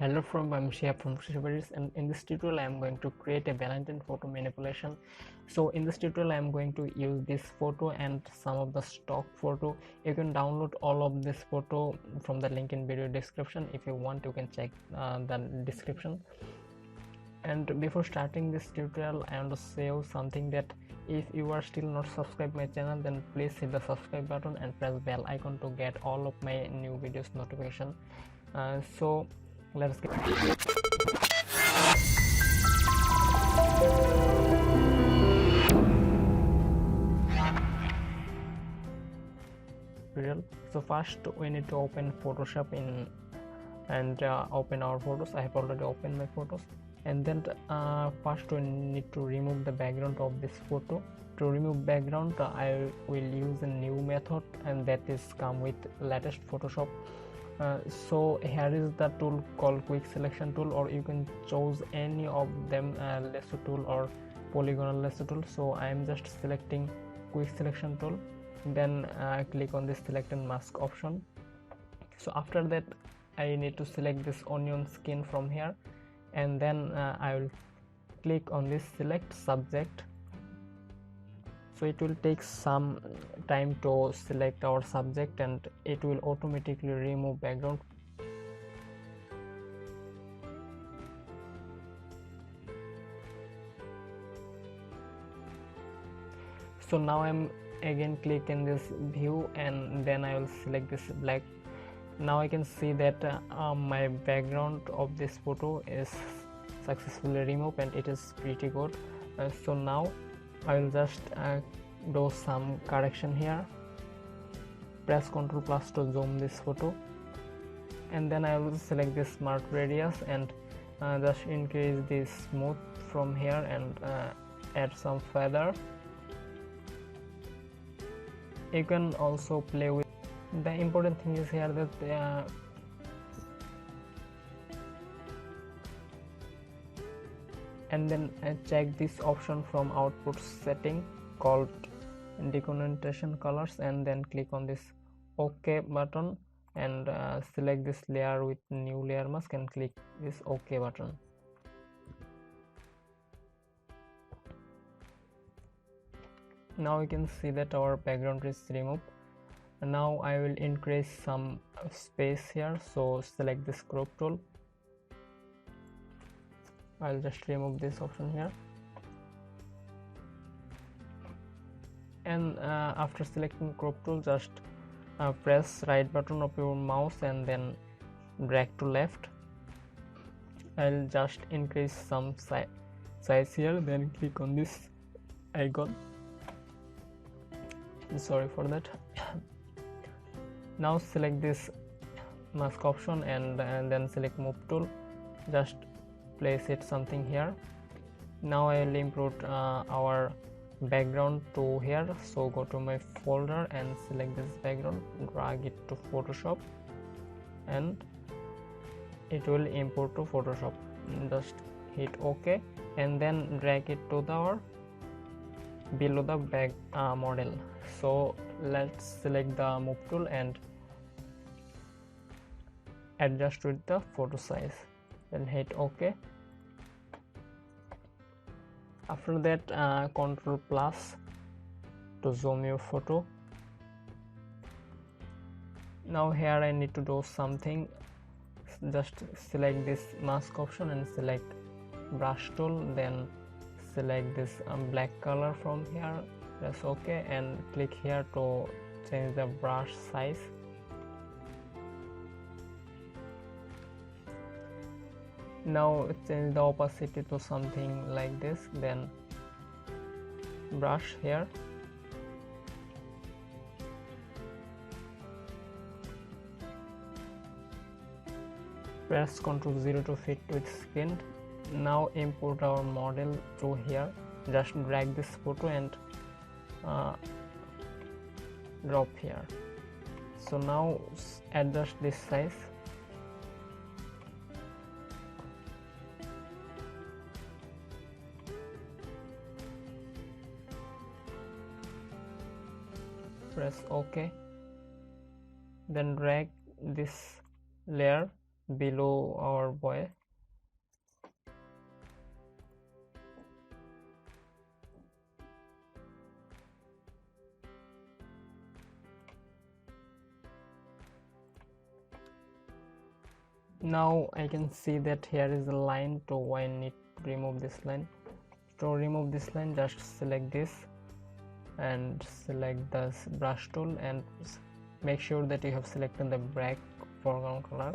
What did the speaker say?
Hello from I'm Shia from Krishabaris, and in this tutorial I am going to create a Valentine photo manipulation. So in this tutorial I am going to use this photo and some of the stock photo. You can download all of this photo from the link in video description. If you want, you can check the description. And before starting this tutorial, I want to say you something that if you are still not subscribed my channel, then please hit the subscribe button and press bell icon to get all of my new videos notification. So let's get tutorial. So first we need to open Photoshop and open our photos. I have already opened my photos, and then first we need to remove the background of this photo. To remove background, I will use a new method, and that is come with latest Photoshop. So here is the tool called quick selection tool, or you can choose any of them, lasso tool or polygonal lasso tool. So I am just selecting quick selection tool, then click on this select and mask option. So after that I need to select this onion skin from here, and then I will click on this select subject. So it will take some time to select our subject, and it will automatically remove background. So now I'm again click in this view, and then I will select this black. Now I can see that my background of this photo is successfully removed, and it is pretty good. So now I will just do some correction here. Press Ctrl plus to zoom this photo, and then I will select this smart radius and just increase this smooth from here, and add some feather. You can also play with the important thing is here that and then check this option from output setting called decontentation colors, and then click on this OK button, and select this layer with new layer mask and click this OK button. Now you can see that our background is removed. Now I will increase some space here, so select this crop tool. I'll just remove this option here, and after selecting crop tool, just press right button of your mouse and then drag to left. I'll just increase some size here, then click on this icon. Sorry for that. Now select this mask option, and then select move tool, just place it something here. Now I will import our background to here, so go to my folder and select this background, drag it to Photoshop, and it will import to Photoshop. Just hit OK, and then drag it to our below the back model. So let's select the move tool and adjust with the photo size, then hit OK. After that Ctrl plus to zoom your photo. Now here I need to do something. Just select this mask option and select brush tool, then select this black color from here, press OK, and click here to change the brush size. Now change the opacity to something like this, then brush here, press Ctrl 0 to fit with screen. Now import our model to here, just drag this photo and drop here. So now adjust this size. Press OK, then drag this layer below our boy. Now I can see that here is a line, so I need to remove this line. To remove this line, just select this and select the brush tool and make sure that you have selected the black foreground color.